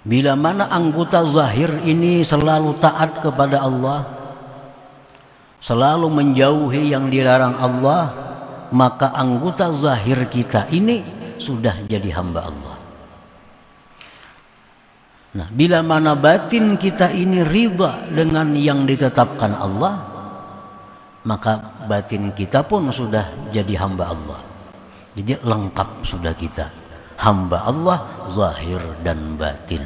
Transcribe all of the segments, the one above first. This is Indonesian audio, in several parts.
Bila mana anggota zahir ini selalu taat kepada Allah, selalu menjauhi yang dilarang Allah, maka anggota zahir kita ini sudah jadi hamba Allah. Nah, bila mana batin kita ini ridha dengan yang ditetapkan Allah, maka batin kita pun sudah jadi hamba Allah. Jadi lengkap sudah kita, hamba Allah zahir dan batin.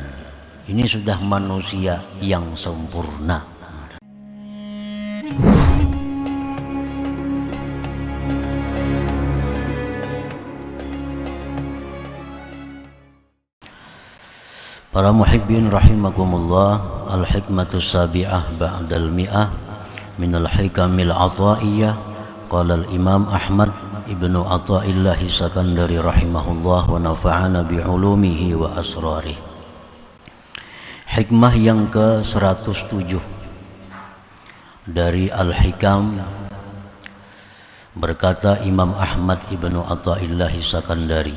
Ini sudah manusia yang sempurna. Para muhibbin rahimakumullah, al-hikmatus sabi'ah ba'dal mi'ah minal hikamil ata'iyyah. Qala al-imam Ahmad ibnu Ata'illah Sakandari rahimahullah wa nafa'ana bi'ulumihi wa asrarih. Hikmah yang ke-107 dari Al-Hikam, berkata Imam Ahmad ibnu Ata'illah Sakandari,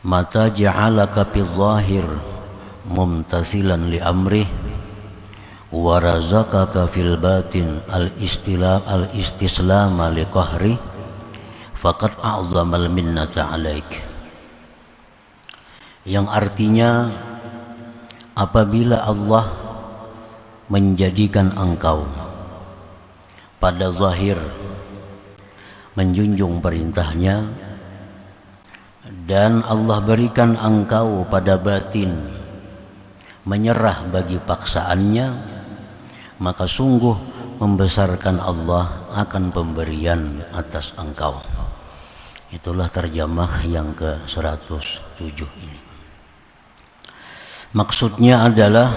mata ja'alaka fi zahir mumtasilan li amrih wa razaqaka fil batin al-istislama li qahri faqad a'zamal minnata alaik. Yang artinya, apabila Allah menjadikan engkau pada zahir menjunjung perintahnya, dan Allah berikan engkau pada batin menyerah bagi paksaannya, maka sungguh membesarkan Allah akan pemberian atas engkau. Itulah terjemah yang ke-107 ini. Maksudnya adalah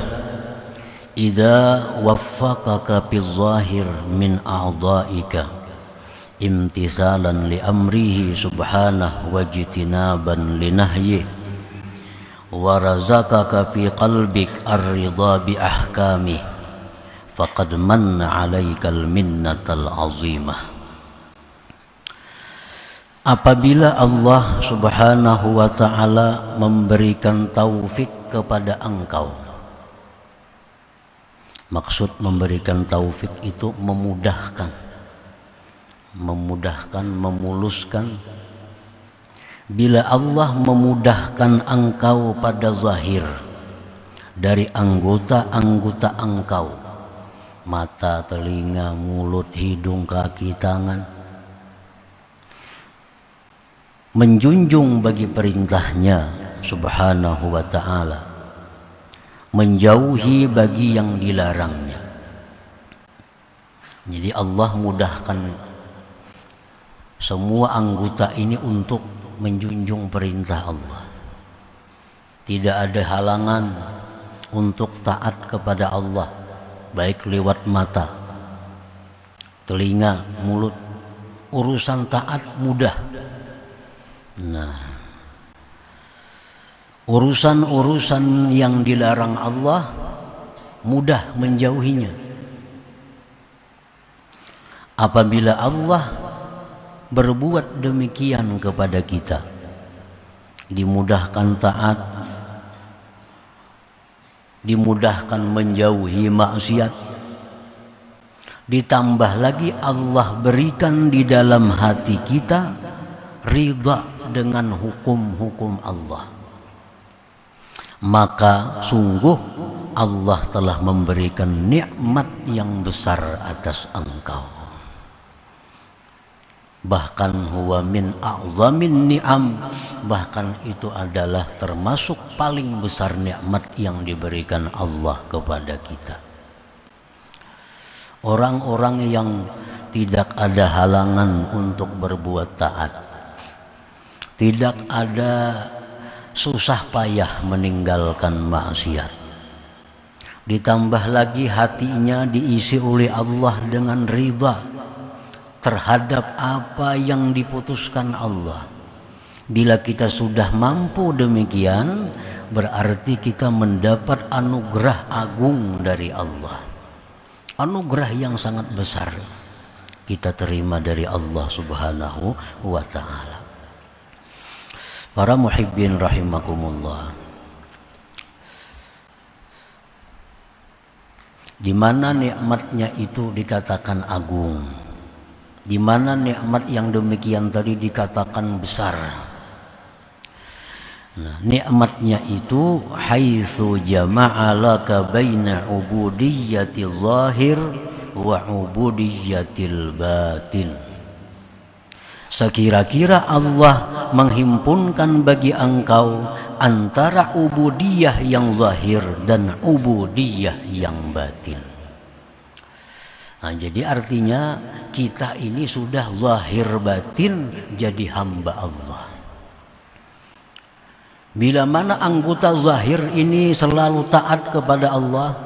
idza waffaqaka fi zahir min a'dha'ika imtisalan li amrihi subhanahu wa jitinaban li nahyi wa razaqaka fi qalbik ar-ridha bi ahkamih faqad manna 'alaikal minnatal 'azimah. Apabila Allah subhanahu wa ta'ala memberikan taufik kepada engkau, maksud memberikan taufik itu memudahkan, memuluskan. Bila Allah memudahkan engkau pada zahir dari anggota-anggota engkau, mata, telinga, mulut, hidung, kaki, tangan, menjunjung bagi perintahnya subhanahu wa ta'ala, menjauhi bagi yang dilarangnya. Jadi Allah mudahkan semua anggota ini untuk menjunjung perintah Allah. Tidak ada halangan untuk taat kepada Allah, baik lewat mata, telinga, mulut. Urusan taat mudah. Nah, urusan-urusan yang dilarang Allah mudah menjauhinya. Apabila Allah berbuat demikian kepada kita, dimudahkan taat, dimudahkan menjauhi maksiat, ditambah lagi Allah berikan di dalam hati kita ridha dengan hukum-hukum Allah, maka sungguh Allah telah memberikan nikmat yang besar atas engkau. Bahkan huwa min a'zamin ni'am, bahkan itu adalah termasuk paling besar nikmat yang diberikan Allah kepada kita. Orang-orang yang tidak ada halangan untuk berbuat taat, tidak ada susah payah meninggalkan maksiat, ditambah lagi hatinya diisi oleh Allah dengan ridha terhadap apa yang diputuskan Allah. Bila kita sudah mampu demikian, berarti kita mendapat anugerah agung dari Allah, anugerah yang sangat besar kita terima dari Allah subhanahu wa ta'ala. Para muhibbin rahimakumullah, di mana nikmatnya itu dikatakan agung, di mana nikmat yang demikian tadi dikatakan besar. Nah, nikmatnya itu haitsu jama'a laka baina ubudiyyatil zahir wa ubudiyyatil batin. Sekira-kira Allah menghimpunkan bagi engkau antara ubudiyah yang zahir dan ubudiyah yang batin. Nah, jadi artinya kita ini sudah zahir batin jadi hamba Allah. Bila mana anggota zahir ini selalu taat kepada Allah,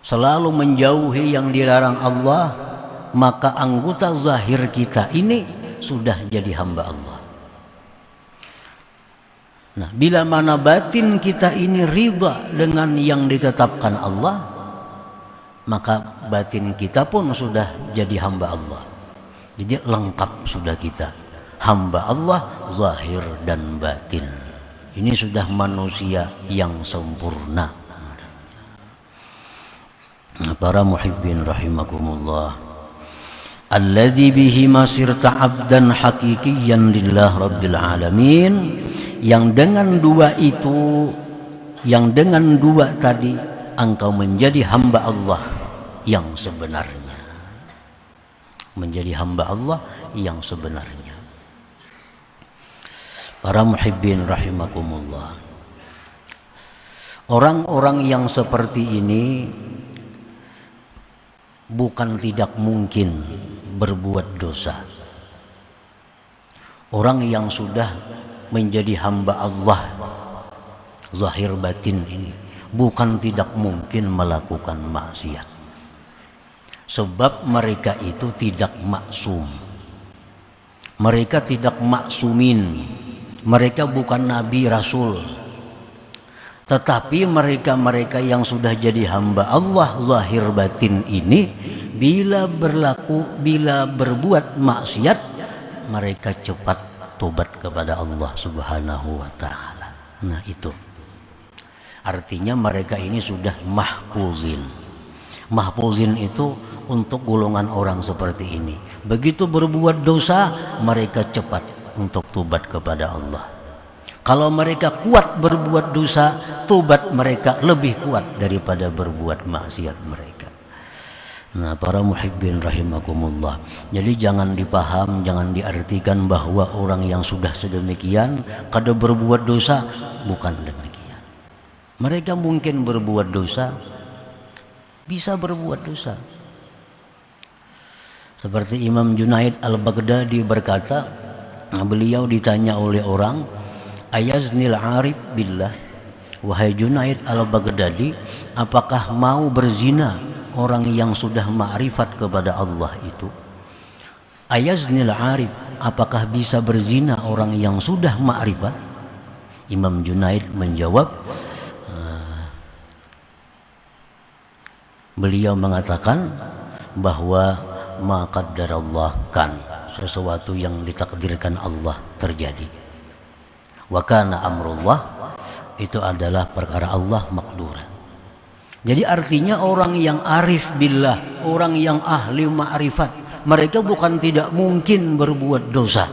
selalu menjauhi yang dilarang Allah, maka anggota zahir kita ini sudah jadi hamba Allah. Nah, bila mana batin kita ini ridha dengan yang ditetapkan Allah, maka batin kita pun sudah jadi hamba Allah. Jadi lengkap sudah kita, hamba Allah zahir dan batin. Ini sudah manusia yang sempurna. Para muhibbin rahimakumullah, alladzi bihi masirta abdan haqiqiyan lillah rabbil alamin, yang dengan dua itu, yang dengan dua tadi engkau menjadi hamba Allah yang sebenarnya, menjadi hamba Allah yang sebenarnya. Para muhibbin rahimakumullah, orang-orang yang seperti ini bukan tidak mungkin berbuat dosa. Orang yang sudah menjadi hamba Allah zahir batin ini bukan tidak mungkin melakukan maksiat, sebab mereka itu tidak maksum, mereka tidak maksumin, mereka bukan nabi rasul. Tetapi mereka-mereka yang sudah jadi hamba Allah zahir batin ini, bila berbuat maksiat, mereka cepat tobat kepada Allah Subhanahu wa ta'ala. Nah, itu artinya mereka ini sudah mahfuzin. Mahfuzin itu untuk golongan orang seperti ini. Begitu berbuat dosa, mereka cepat untuk tobat kepada Allah. Kalau mereka kuat berbuat dosa, tobat mereka lebih kuat daripada berbuat maksiat mereka. Nah, para muhibbin rahimakumullah, jadi jangan dipaham, jangan diartikan bahwa orang yang sudah sedemikian kada berbuat dosa. Bukan demikian. Mereka mungkin berbuat dosa, bisa berbuat dosa. Seperti Imam Junaid al-Baghdadi berkata, beliau ditanya oleh orang, ayaznil arif billah, wahai Junaid al-Baghdadi, apakah mau berzina orang yang sudah ma'rifat kepada Allah itu? Ayaznil arif, apakah bisa berzina orang yang sudah ma'rifat? Imam Junaid menjawab, beliau mengatakan bahwa ma qaddarallah kan, sesuatu yang ditakdirkan Allah terjadi. Wa kana amrullah, itu adalah perkara Allah makdura. Jadi artinya orang yang arif billah, orang yang ahli ma'rifat, mereka bukan tidak mungkin berbuat dosa.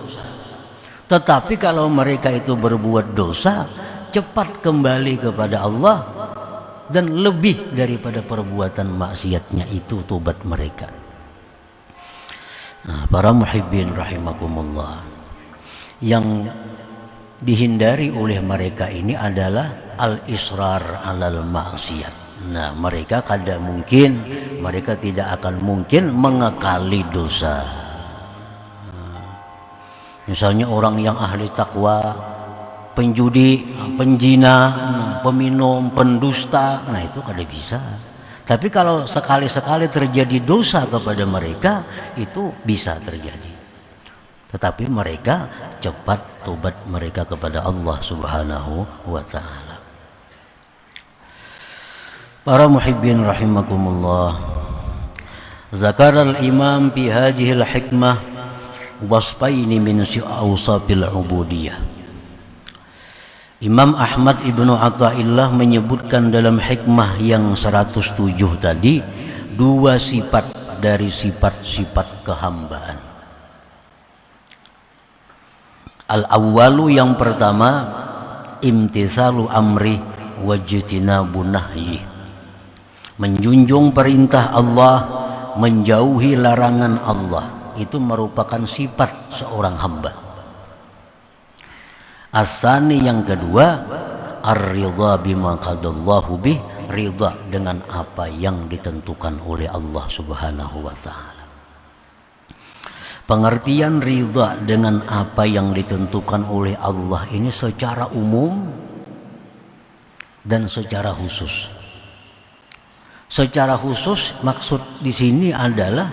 Tetapi kalau mereka itu berbuat dosa, cepat kembali kepada Allah, dan lebih daripada perbuatan maksiatnya itu tobat mereka. Nah, para muhibbin rahimakumullah, yang dihindari oleh mereka ini adalah al-israr alal maksiat. Nah, mereka kada mungkin, mereka tidak akan mungkin mengekali dosa. Misalnya orang yang ahli takwa, penjudi, penjina, peminum, pendusta, nah itu kada bisa. Tapi kalau sekali-sekali terjadi dosa kepada mereka, itu bisa terjadi. Tetapi mereka cepat tobat mereka kepada Allah Subhanahu wa ta'ala. Para muhibbin rahimakumullah, zakara al-imam fi hadhihi al-hikmah wasfaini min awsabil ubudiyah. Imam Ahmad Ibnu Athaillah menyebutkan dalam hikmah yang 107 tadi dua sifat dari sifat-sifat kehambaan. Al-awwalu, yang pertama, imtitsalu amri wajtinabu nahyi, menjunjung perintah Allah, menjauhi larangan Allah. Itu merupakan sifat seorang hamba. Asani, yang kedua, ar-ridha bima qadallahu bih, ridha dengan apa yang ditentukan oleh Allah Subhanahu wa taala. Pengertian ridha dengan apa yang ditentukan oleh Allah ini secara umum dan secara khusus. Secara khusus maksud di sini adalah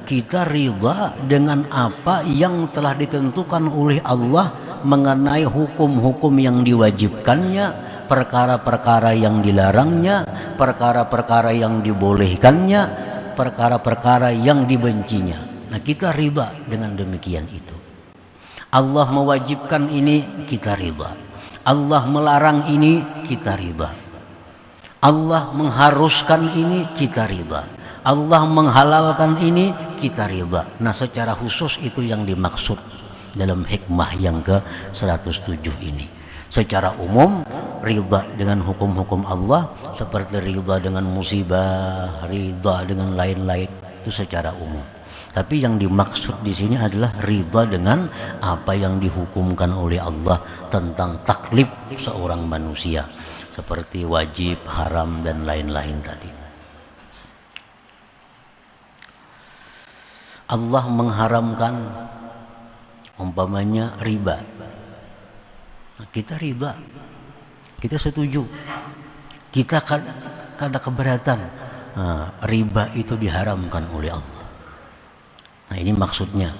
kita ridha dengan apa yang telah ditentukan oleh Allah mengenai hukum-hukum yang diwajibkannya, perkara-perkara yang dilarangnya, perkara-perkara yang dibolehkannya, perkara-perkara yang dibencinya. Nah, kita ridha dengan demikian itu. Allah mewajibkan ini, kita ridha. Allah melarang ini, kita ridha. Allah mengharuskan ini, kita ridha. Allah menghalalkan ini, kita ridha. Nah, secara khusus itu yang dimaksud dalam hikmah yang ke-107 ini. Secara umum ridha dengan hukum-hukum Allah seperti ridha dengan musibah, ridha dengan lain-lain, itu secara umum. Tapi yang dimaksud di sini adalah ridha dengan apa yang dihukumkan oleh Allah tentang taklif seorang manusia, seperti wajib, haram dan lain-lain tadi. Allah mengharamkan umpamanya riba. Nah, kita riba, kita setuju, kita kada keberatan. Nah, riba itu diharamkan oleh Allah. Nah, ini maksudnya.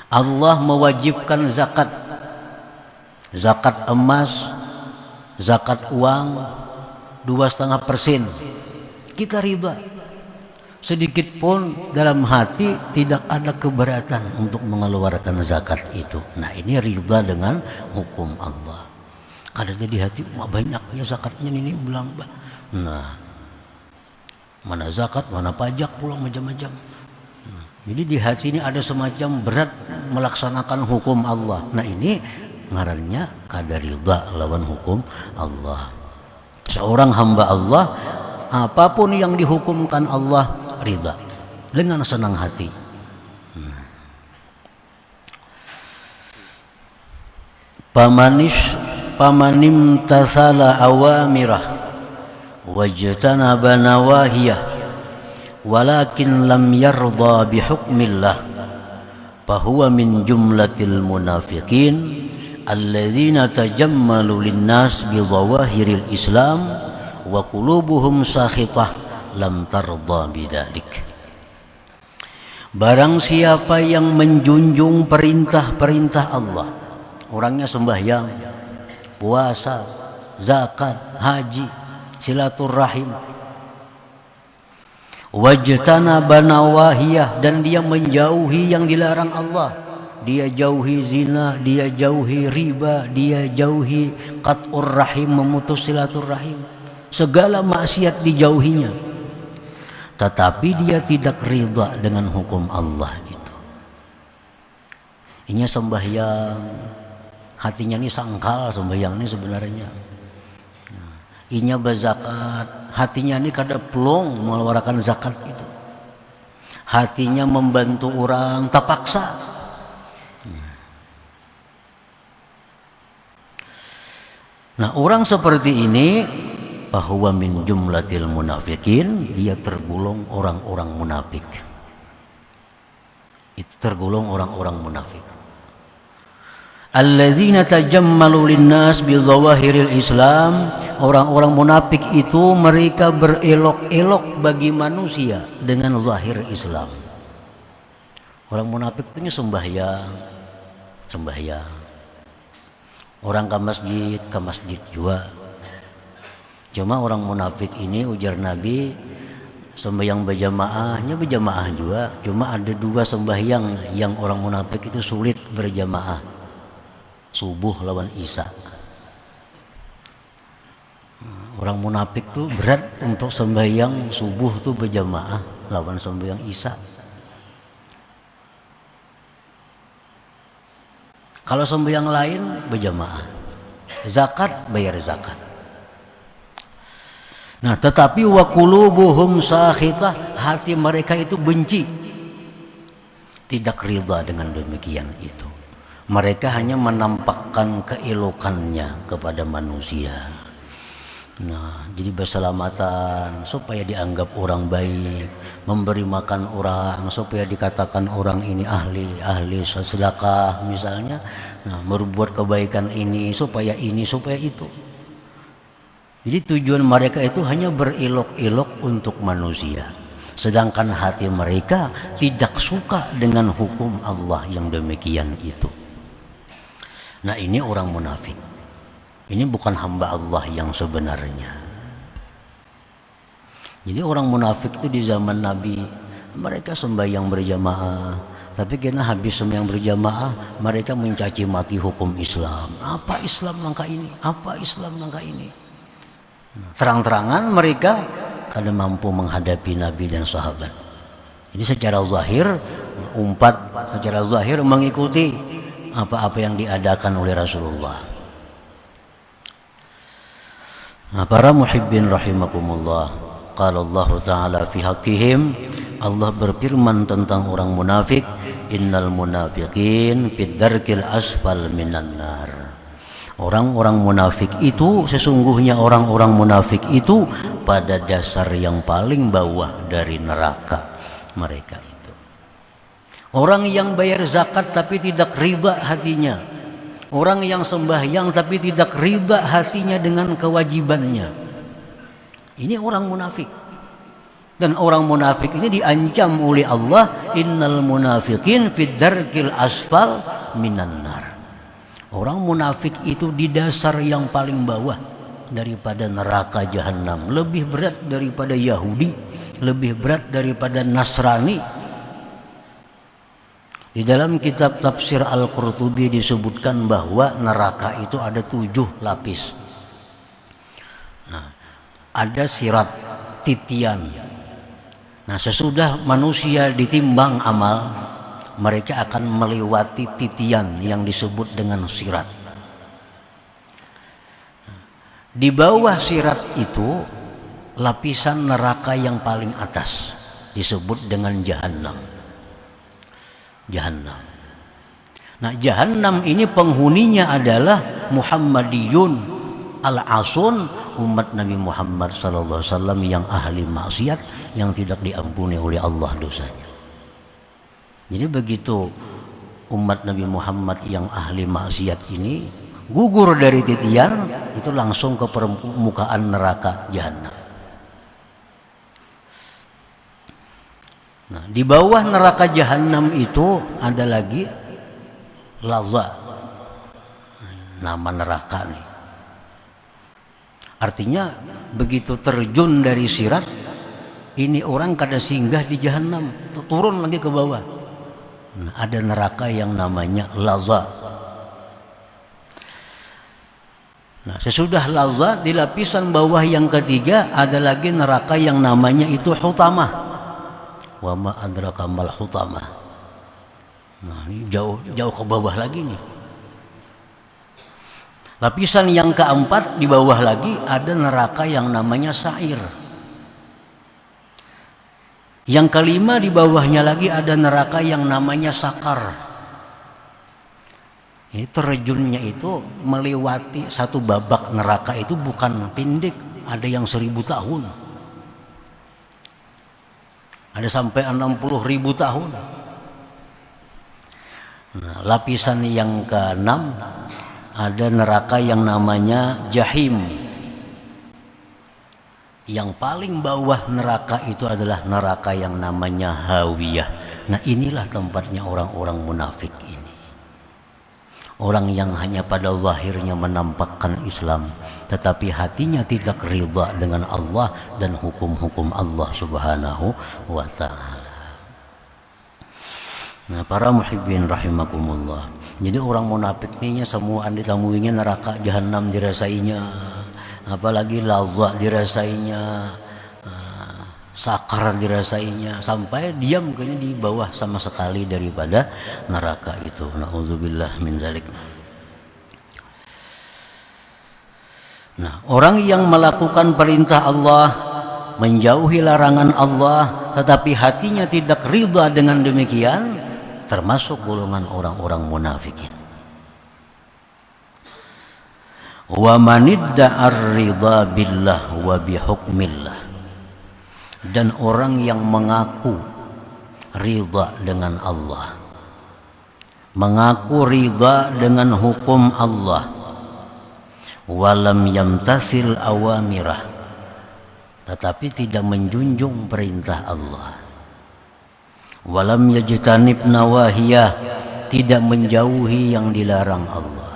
Allah mewajibkan zakat, zakat emas, zakat uang 2,5%. Kita riba. Sedikit pun dalam hati tidak ada keberatan untuk mengeluarkan zakat itu. Nah, ini ridha dengan hukum Allah. Kadang di hati, banyaknya zakatnya ini bilang, nah, mana zakat, mana pajak, pulang macam-macam. Jadi di hati ini ada semacam berat melaksanakan hukum Allah. Nah, ini ngarannya kada ridha lawan hukum Allah. Seorang hamba Allah, apapun yang dihukumkan Allah, ridha dengan senang hati. Pamanim tasala awamirah wajtanaba nawahiyah walakin lam yarda bihukmillah fahuwa min jumlatil munafiqin alladzina tajammalu linnas bidhawahiril islam wa qulubuhum sakhitah lam tarda bidzalik. Barang siapa yang menjunjung perintah-perintah Allah, orangnya sembahyang, puasa, zakat, haji, silaturahim, wajtanaba nawahiyah, dan dia menjauhi yang dilarang Allah. Dia jauhi zina, dia jauhi riba, dia jauhi qat'ur rahim, memutus silaturahim, segala maksiat dijauhinya. Tetapi dia tidak ridha dengan hukum Allah itu. Inya sembahyang, hatinya ini sangkal sembahyang ini sebenarnya. Inya berzakat, hatinya ini kada plong mengeluarkan zakat itu. Hatinya membantu orang terpaksa. Nah, orang seperti ini bahwa min jumlatil munafikin, dia tergolong orang-orang munafik. Itu tergolong orang-orang munafik. Alladzina tajammalu linnas bi zawahiril Islam, orang-orang munafik itu mereka berelok-elok bagi manusia dengan zahir Islam. Orang munafik itu sembahyang. Orang ke masjid juga. Cuma orang munafik ini, ujar Nabi, sembahyang berjamaah juga. Cuma ada dua sembahyang yang orang munafik itu sulit berjamaah, subuh lawan isya. Orang munafik tuh berat untuk sembahyang subuh tuh berjamaah lawan sembahyang isya. Kalau sembahyang lain berjamaah, zakat bayar zakat. Nah, tetapi wa qulubuhum sakhitah, hati mereka itu benci, tidak ridha dengan demikian itu. Mereka hanya menampakkan keelokannya kepada manusia. Nah, jadi berselamatan supaya dianggap orang baik, memberi makan orang supaya dikatakan orang ini ahli sedekah misalnya. Nah, berbuat kebaikan ini supaya itu. Jadi tujuan mereka itu hanya berelok-elok untuk manusia, sedangkan hati mereka tidak suka dengan hukum Allah yang demikian itu. Nah, ini orang munafik. Ini bukan hamba Allah yang sebenarnya. Jadi orang munafik itu di zaman Nabi, mereka sembahyang berjamaah, tapi karena habis sembahyang berjamaah, mereka mencaci maki hukum Islam. Apa Islam langkah ini? Apa Islam langkah ini? Terang-terangan mereka karena mampu menghadapi Nabi dan sahabat. Jadi secara zahir mengikuti apa-apa yang diadakan oleh Rasulullah. Nah, para muhibbin rahimakumullah, qala Allah Ta'ala fi haqqihim, Allah berfirman tentang orang munafik, innal munafiqin fid darkil asfal minan nar. Orang-orang munafik itu, sesungguhnya orang-orang munafik itu pada dasar yang paling bawah dari neraka mereka itu. Orang yang bayar zakat tapi tidak ridha hatinya. Orang yang sembahyang tapi tidak ridha hatinya dengan kewajibannya. Ini orang munafik. Dan orang munafik ini diancam oleh Allah, innal munafiqin fid darkil asfal minan nar. Orang munafik itu di dasar yang paling bawah daripada neraka jahanam, lebih berat daripada Yahudi, lebih berat daripada Nasrani. Di dalam kitab tafsir Al-Qurtubi disebutkan bahwa neraka itu ada 7 lapis. Nah, ada sirat, titian. Nah, sesudah manusia ditimbang amal, mereka akan melewati titian yang disebut dengan sirat. Di bawah sirat itu lapisan neraka yang paling atas disebut dengan jahanam. Nah, jahanam ini penghuninya adalah Muhammadiyun al-asun, umat Nabi Muhammad sallallahu alaihi wasallam yang ahli maksiat, yang tidak diampuni oleh Allah dosanya. Jadi begitu umat Nabi Muhammad yang ahli maksiat ini gugur dari titian, itu langsung ke permukaan neraka jahanam. Nah, di bawah neraka jahanam itu ada lagi Laza, nama neraka nih. Artinya begitu terjun dari sirat, ini orang kada singgah di jahanam, turun lagi ke bawah. Nah, ada neraka yang namanya Laza. Nah, sesudah Laza di lapisan bawah yang ketiga ada lagi neraka yang namanya itu Hutamah. Wa ma adraka mal hutamah. Nah, ini jauh ke bawah lagi nih. Lapisan yang keempat di bawah lagi ada neraka yang namanya Sa'ir. Yang kelima di bawahnya lagi ada neraka yang namanya Sakar. Ini terjunnya itu melewati satu babak neraka itu bukan pendek, ada yang 1000 tahun. Ada sampai 60.000 tahun. Nah, lapisan yang ke-6 ada neraka yang namanya Jahim. Yang paling bawah neraka itu adalah neraka yang namanya Hawiyah. Nah, inilah tempatnya orang-orang munafik ini. Orang yang hanya pada zahirnya menampakkan Islam, tetapi hatinya tidak ridha dengan Allah dan hukum-hukum Allah Subhanahu wa ta'ala. Nah, para muhibbin rahimakumullah. Jadi orang munafik ini semua ditamuinya neraka jahanam dirasainya. apalagi lazat dirasainya, sakar dirasainya, sampai diam kayaknya di bawah sama sekali daripada neraka itu. Nauzubillah min zalik. Nah, orang yang melakukan perintah Allah, menjauhi larangan Allah, tetapi hatinya tidak ridha dengan demikian, termasuk golongan orang-orang munafikin. Wa manidda'ar ridha billah wa bihukmillah. Dan orang yang mengaku ridha dengan Allah, mengaku ridha dengan hukum Allah, walam yamtasil awamirah, tetapi tidak menjunjung perintah Allah, walam yajtanib nawahiyah, tidak menjauhi yang dilarang Allah.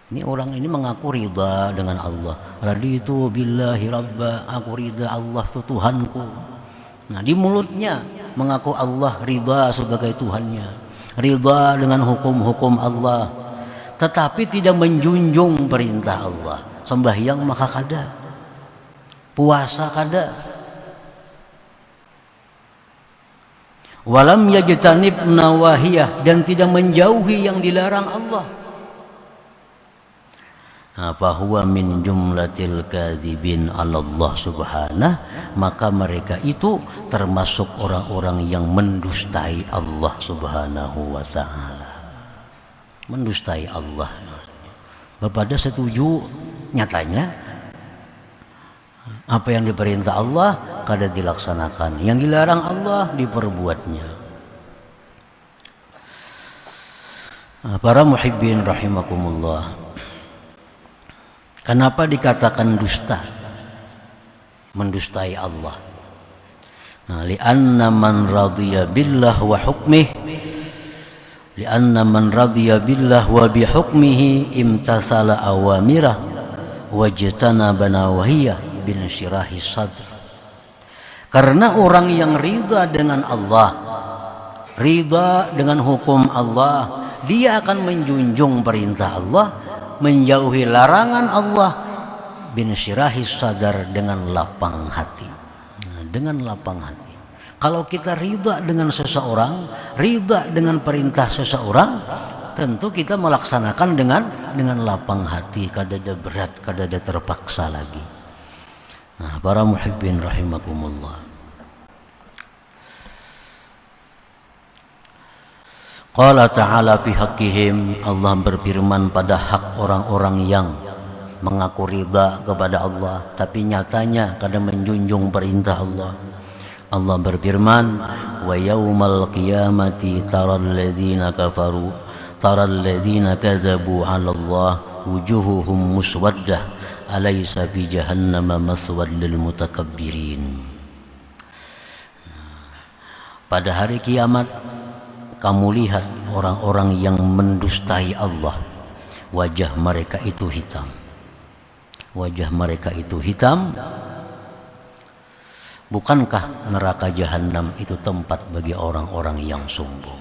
Ini orang ini mengaku ridha dengan Allah. Raditu billahi rabba, aku ridha Allah itu Tuhanku. Nah, di mulutnya mengaku Allah ridha sebagai Tuhannya, ridha dengan hukum-hukum Allah, tetapi tidak menjunjung perintah Allah. Sembahyang maka kada, puasa kada, walam yajtanib nawahiyah, dan tidak menjauhi yang dilarang Allah. Fahuwa min jumlatil kadzibin 'ala Allah subhanahu, maka mereka itu termasuk orang-orang yang mendustai Allah subhanahu wa ta'ala. Mendustai Allah. Bapak ada setuju nyatanya apa yang diperintah Allah kada dilaksanakan, yang dilarang Allah diperbuatnya. Para muhibbin rahimakumullah, kenapa dikatakan dusta? Mendustai Allah. Nah, li'anna man radhiya billah wa hukmih, li'anna man radhiya billah wa bihukmihi imtasala awamirah wajtanaba nawahiyah bin syirahi sadr. Karena orang yang ridha dengan Allah, ridha dengan hukum Allah, dia akan menjunjung perintah Allah, menjauhi larangan Allah, bin syirahi sadar, dengan lapang hati. Nah, dengan lapang hati. Kalau kita ridha dengan seseorang, ridha dengan perintah seseorang, tentu kita melaksanakan dengan lapang hati, kada ada berat, kada ada terpaksa lagi. Nah, para muhibbin rahimakumullah, Qala ta'ala fi haqqihim, Allah berfirman pada hak orang-orang yang mengaku ridha kepada Allah tapi nyatanya kadang menjunjung perintah Allah. Allah berfirman, wa yaumal qiyamati taral ladzina kafaru taral ladzina kadzabu 'ala Allah wujuhuhum muswaddah alaysa fi jahannama maswad lil mutakabbirin. Pada hari kiamat kamu lihat orang-orang yang mendustai Allah, wajah mereka itu hitam. Wajah mereka itu hitam. Bukankah neraka jahanam itu tempat bagi orang-orang yang sombong?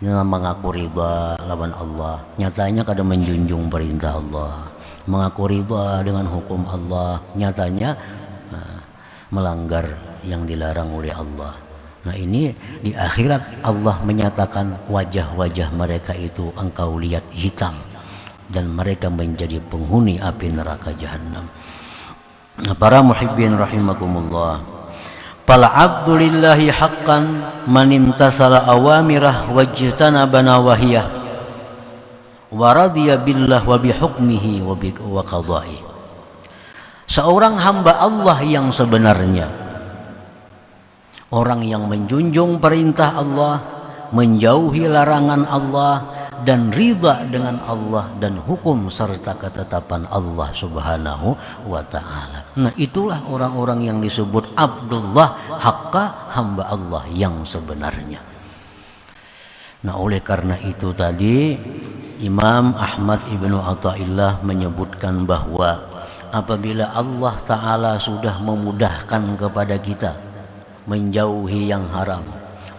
Nah, mengaku ridha lawan Allah, nyatanya kadang menjunjung perintah Allah. Mengaku ridha dengan hukum Allah, nyatanya melanggar yang dilarang oleh Allah. Nah, ini di akhirat Allah menyatakan wajah-wajah mereka itu engkau lihat hitam, dan mereka menjadi penghuni api neraka jahanam. Nah, para muhibbin rahimakumullah, fal abdulillahi haqqan man imtasala awamirah wajtanaba nawahiyah wa radiya billah wa bihukmihi wa qada'i. Seorang hamba Allah yang sebenarnya, orang yang menjunjung perintah Allah, menjauhi larangan Allah, dan ridha dengan Allah dan hukum serta ketetapan Allah subhanahu wa ta'ala. Nah, itulah orang-orang yang disebut Abdullah haqqa, hamba Allah yang sebenarnya. Nah, oleh karena itu tadi Imam Ahmad ibnu Athaillah menyebutkan bahwa apabila Allah Ta'ala sudah memudahkan kepada kita menjauhi yang haram,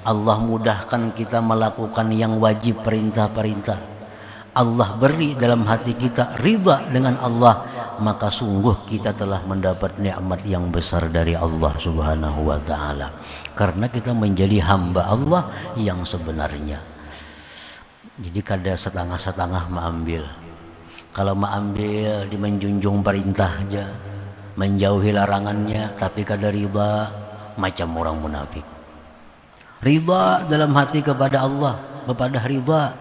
Allah mudahkan kita melakukan yang wajib, perintah-perintah, Allah beri dalam hati kita ridha dengan Allah, maka sungguh kita telah mendapat nikmat yang besar dari Allah Subhanahu wa taala. Karena kita menjadi hamba Allah yang sebenarnya. Jadi kada setengah-setengah mengambil. Kalau mengambil di menjunjung perintah aja, menjauhi larangannya, tapi kada ridha, macam orang munafik. Ridha dalam hati kepada Allah, kepada ridha,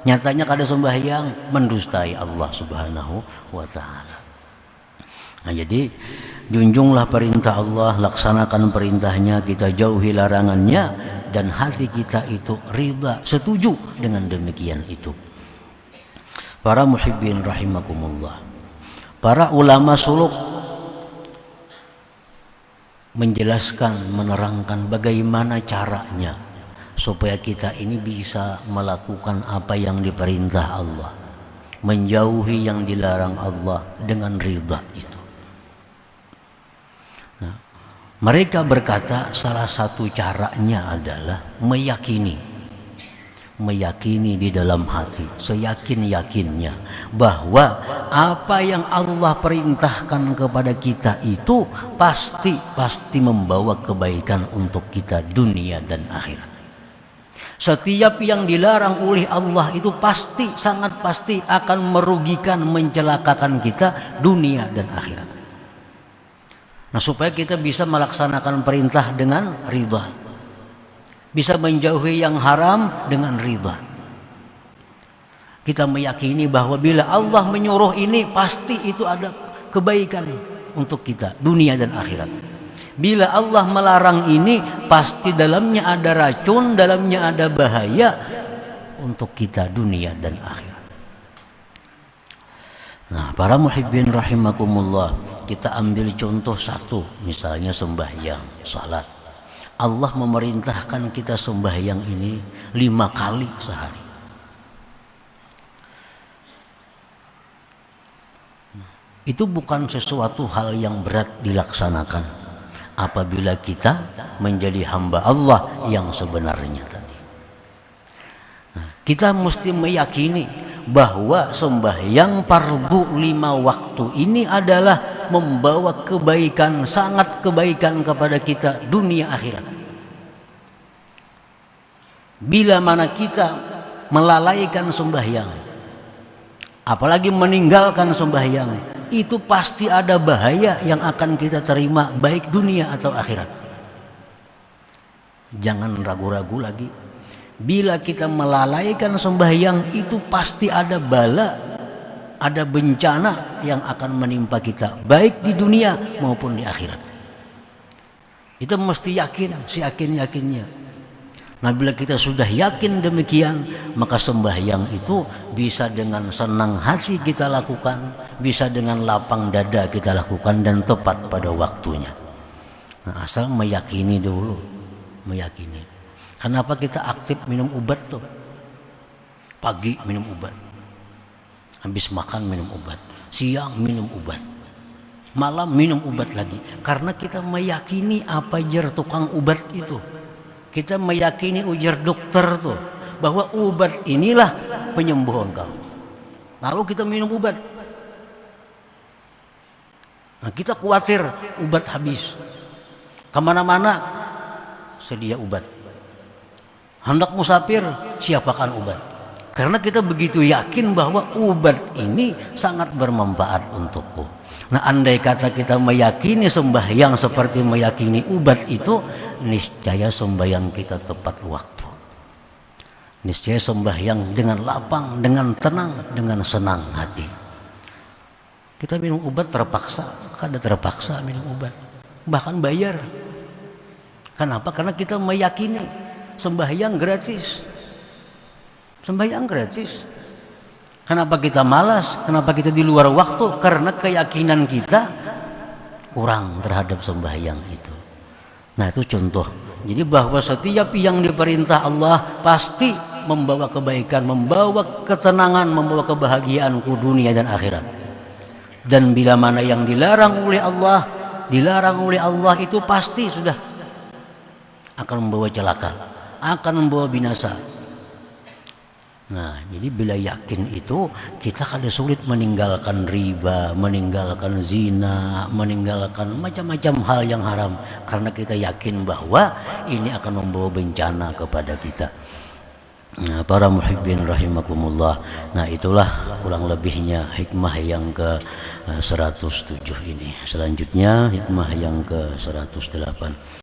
nyatanya kada sembahyang, mendustai Allah Subhanahu wa taala. Nah, jadi junjunglah perintah Allah, laksanakan perintahnya, kita jauhi larangannya, dan hati kita itu ridha, setuju dengan demikian itu. Para muhibbin rahimakumullah, para ulama suluk menjelaskan, menerangkan bagaimana caranya supaya kita ini bisa melakukan apa yang diperintah Allah, menjauhi yang dilarang Allah dengan ridha itu. Nah, mereka berkata salah satu caranya adalah meyakini di dalam hati, seyakin-yakinnya bahwa apa yang Allah perintahkan kepada kita itu pasti membawa kebaikan untuk kita dunia dan akhirat. Setiap yang dilarang oleh Allah itu pasti, sangat pasti akan merugikan, mencelakakan kita dunia dan akhirat. Nah, supaya kita bisa melaksanakan perintah dengan ridha, bisa menjauhi yang haram dengan ridha. Kita meyakini bahwa bila Allah menyuruh ini, pasti itu ada kebaikan untuk kita dunia dan akhirat. Bila Allah melarang ini, pasti dalamnya ada racun, dalamnya ada bahaya untuk kita dunia dan akhirat. Nah, para muhibbin rahimakumullah, kita ambil contoh satu, misalnya sembahyang, salat. Allah memerintahkan kita sembahyang ini 5 kali sehari. Itu bukan sesuatu hal yang berat dilaksanakan apabila kita menjadi hamba Allah yang sebenarnya tadi. Nah, kita mesti meyakini bahwa sembahyang fardu 5 waktu ini adalah membawa kebaikan, sangat kebaikan kepada kita dunia akhirat. Bila mana kita melalaikan sembahyang, apalagi meninggalkan sembahyang, itu pasti ada bahaya yang akan kita terima baik dunia atau akhirat. Jangan ragu-ragu lagi. Bila kita melalaikan sembahyang, itu pasti ada bala, ada bencana yang akan menimpa kita baik di dunia maupun di akhirat. Itu mesti yakin, seyakin-yakinnya. Nah, bila kita sudah yakin demikian, maka sembahyang itu bisa dengan senang hati kita lakukan, bisa dengan lapang dada kita lakukan, dan tepat pada waktunya. Nah, asal meyakini dulu, meyakini. Kenapa kita aktif minum obat tuh? Pagi minum obat, habis makan minum obat, siang minum obat, malam minum obat lagi. Karena kita meyakini apa jar tukang obat itu. Kita meyakini ujar dokter tuh bahwa obat inilah penyembuh engkau. Lalu kita minum obat. Nah, kita khawatir obat habis. Kemana-mana sedia obat. Hendak musafir, siapakan obat. Karena kita begitu yakin bahwa obat ini sangat bermanfaat untukku. Nah, andai kata kita meyakini sembahyang seperti meyakini obat itu, niscaya sembahyang kita tepat waktu. Niscaya sembahyang dengan lapang, dengan tenang, dengan senang hati. Kita minum obat terpaksa, kada terpaksa minum obat, bahkan bayar. Kenapa? Karena kita meyakini sembahyang gratis. Sembahyang gratis. Kenapa kita malas? Kenapa kita di luar waktu? Karena keyakinan kita kurang terhadap sembahyang itu. Nah, itu contoh. Jadi bahwa setiap yang diperintah Allah pasti membawa kebaikan, membawa ketenangan, membawa kebahagiaan ke dunia dan akhirat. Dan bila mana yang dilarang oleh Allah itu pasti sudah akan membawa celaka, akan membawa binasa. Nah, jadi bila yakin itu kita kada sulit meninggalkan riba, meninggalkan zina, meninggalkan macam-macam hal yang haram karena kita yakin bahwa ini akan membawa bencana kepada kita. Nah, para muhibbin rahimakumullah. Nah, itulah kurang lebihnya hikmah yang ke 107 ini. Selanjutnya hikmah yang ke 108.